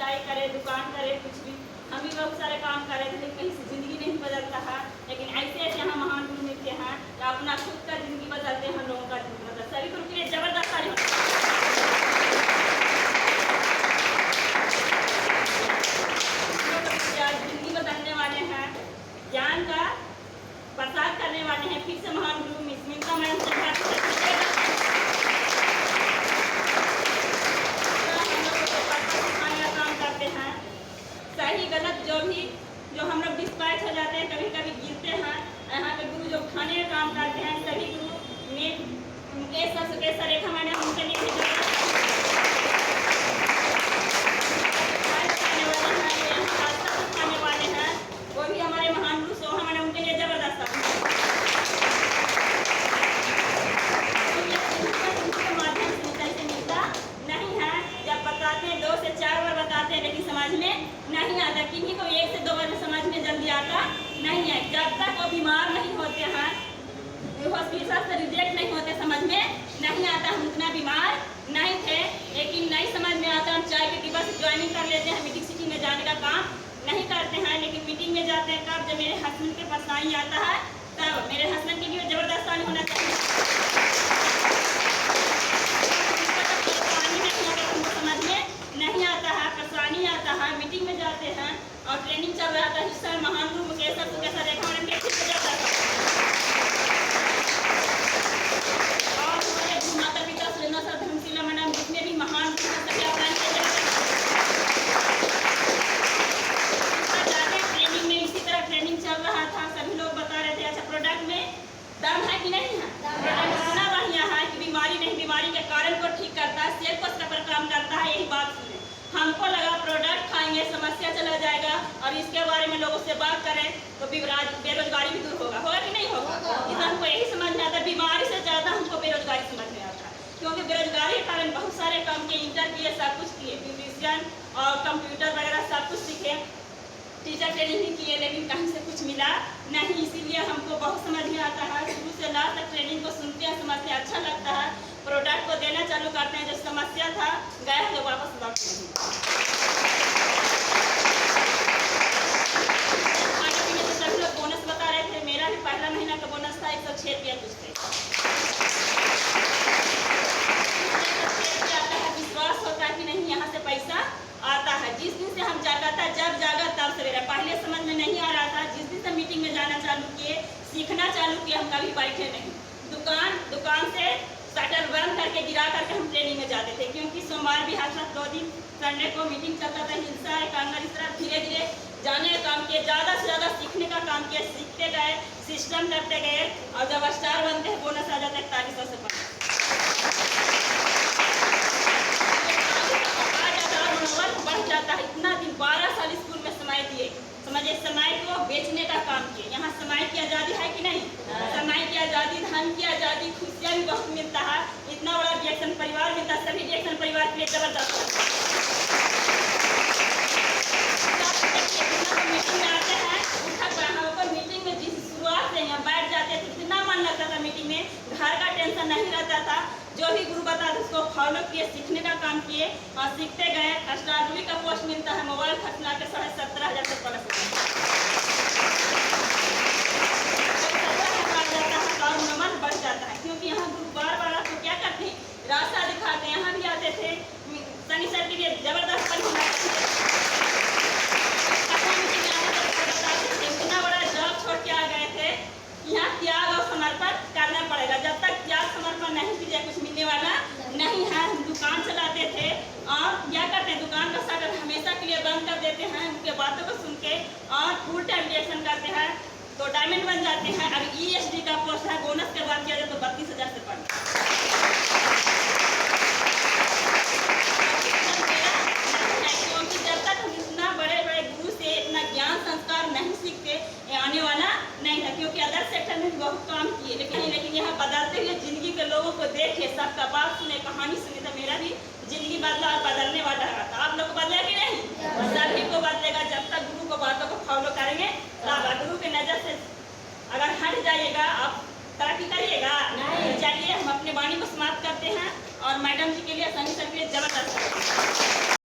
व्यवसाय करे, दुकान करे, कुछ भी हम भी बहुत सारे काम कर रहे थे, लेकिन कहीं से जिंदगी नहीं बदलता है। लेकिन ऐसे ऐसे यहाँ महान गुरु मिलते हैं कि अपना खुद का जिंदगी बदलते हैं, लोगों का जिंदगी बदलते। सभी गुरु के लिए जबरदस्त ताली जिंदगी बदलने वाले हैं, ज्ञान का प्रसार करने वाले हैं। फिर से महान गुरु मिस्मिता मैडम से सही गलत जो हम लोग डिस्पैच हो जाते हैं, कभी कभी गिरते हैं। यहाँ के गुरु जो खाने का काम करते हैं, सभी गुरु में मुकेश रेखा मैडम उनके लिए खाने वाले हैं, वो भी हमारे महान गुरु सोहा मैडम, उनके लिए जबरदस्त माध्यम से कैसे मिलता नहीं है। जब बताते हैं 2 से 4 बार बताते हैं, लेकिन समझ में नहीं आता। किन्हीं को 1 से 2 बार समझ में जल्दी आता नहीं है। जब तक वो बीमार नहीं होते हैं, हॉस्पिटल से रिजेक्ट नहीं होते, समझ में नहीं आता। हम उतना बीमार नहीं थे, लेकिन नहीं समझ में आता। हम चाय के डिब्बा से ज्वाइनिंग कर लेते हैं, मीटिंग सिटी में जाने का काम नहीं करते हैं। लेकिन मीटिंग में जाते हैं कब, जब मेरे हस्बैंड के परेशानी आता है, तब मेरे हस्बैंड के लिए जबरदस्त पानी होना चाहिए। समझ में नहीं आता है, परेशानी आता है, मीटिंग में जाते हैं और ट्रेनिंग चल रहा था। हिस्सा महान गुरु मुकेश रेखा मैडम के ठीक हो जाता है। और हमारे माता पिता सुरेंद्र सर, धर्मशीला मैडम, जितने भी महान ट्रेनिंग में इसी तरह ट्रेनिंग चल रहा था। सभी लोग बता रहे थे, अच्छा प्रोडक्ट में दम है कि नहीं है, प्रोडक्ट इतना बढ़िया है कि बीमारी नहीं, बीमारी के कारण को ठीक करता है, सेल को पर काम करता है। यही बात सुने, हमको लगा प्रोडक्ट खाएंगे समस्या चला जाएगा, और इसके बारे में लोगों से बात करें तो बेरोजगारी भी दूर होगा कि नहीं होगा। इतना हमको यही समझ में आता है, बीमारी से ज़्यादा हमको बेरोजगारी समझ में आता है। क्योंकि बेरोजगारी के कारण बहुत सारे काम किए, इंटर किए, सब कुछ किए, ब्यूटिशियन और कंप्यूटर वगैरह सब कुछ सीखे, टीचर ट्रेनिंग भी किए, लेकिन कहीं से कुछ मिला नहीं। इसीलिए हमको बहुत समझ में आता है, शुरू से लास्ट तक ट्रेनिंग को सुनते हैं, समझते हैं, अच्छा लगता है। प्रोडक्ट को देना चालू करते हैं, जो समस्या था गया तो वापस लौट नहीं। खाने पीने से सभी लोग बोनस बता रहे थे, मेरा भी पहला महीना का बोनस था 106 रुपया कुछ थे। विश्वास होता है कि नहीं यहाँ से पैसा आता है। जिस दिन से हम जागा था, जब जागा तब सवेरा, पहले समझ में नहीं आ रहा था। जिस दिन से मीटिंग में जाना चालू किए, सीखना चालू किए, हम कभी बैठे नहीं। दुकान से शटर बंद करके गिरा करके हम ट्रेनिंग में जाते थे, क्योंकि सोमवार भी हर 2 दिन संडे को मीटिंग चलता था। हिंसा एकांगर इस तरह धीरे धीरे जाने का काम किए, ज़्यादा से ज़्यादा सीखने का काम किया, सीखते गए, सिस्टम करते गए, और जब स्टार बनते हैं बोनस आ जाता है 4100 से 5 बढ़ जाता है। इतना दिन 12 साल स्कूल में समय दिए, समझिए समय को बेचने का काम किए। यहाँ समय की आज़ादी है कि नहीं, समय की आज़ादी, धन की आज़ादी, खुशियाँ भी बहुत मिलता है। इतना बड़ा रिएक्शन परिवार मिलता है, सभी रिएक्शन परिवार के लिए जबरदस्त। मीटिंग में आते हैं, मीटिंग में जिस शुरुआत से यहाँ बैठ जाते थे, कितना मन लगता था मीटिंग में, घर का टेंशन नहीं रहता था। जो भी गुरु बता उसको फॉलो किए, सीखने का काम किए और सीखते गए। स्टार का पोस्ट मिलता है, मोबाइल खरीदना के 17,500 से प्लस और मन बढ़ जाता है। क्योंकि यहाँ गुरु बार आपको क्या करते हैं, रास्ता दिखाते हैं। यहाँ भी आते थे, सनी सर के लिए जबरदस्त इतना बड़ा जॉब छोड़ के आ गए थे। यहाँ त्याग और समर्पण करना पड़ेगा। जब तक त्याग समर्पण नहीं कीजिए, कुछ मिलने वाला नहीं है। हम दुकान चलाते थे और क्या करते हैं, दुकान का शटर हमेशा के लिए बंद कर देते हैं, उनके बातों को सुन के, और फुल टाइम रिएक्शन करते हैं तो डायमंड बन जाते हैं। अब ESD का पोस्ट है, बोनस के बाद किया जाए तो 32,000 से पड़। क्योंकि जब तक हम इतना बड़े बड़े गुरु से इतना ज्ञान संस्कार नहीं सीखते, आने वाला नहीं था। क्योंकि अदर सेक्टर में भी बहुत काम किए, लेकिन यहाँ बदलते हुए जिंदगी के लोगों को देखे, सबका बात सुने, कहानी सुने, तो मेरा भी जिंदगी बदला और बदलने वाला था। आप लोग बदले कि नहीं, सभी को बदलेगा। जब तक गुरु को बातों को फॉलो करेंगे, तब गुरु के नजर से अगर हट जाइएगा, आप तरक्की करिएगा नहीं। चलिए हम अपने वाणी को समाप्त करते हैं, और मैडम जी के लिए, सनी सर के लिए जबरदस्त।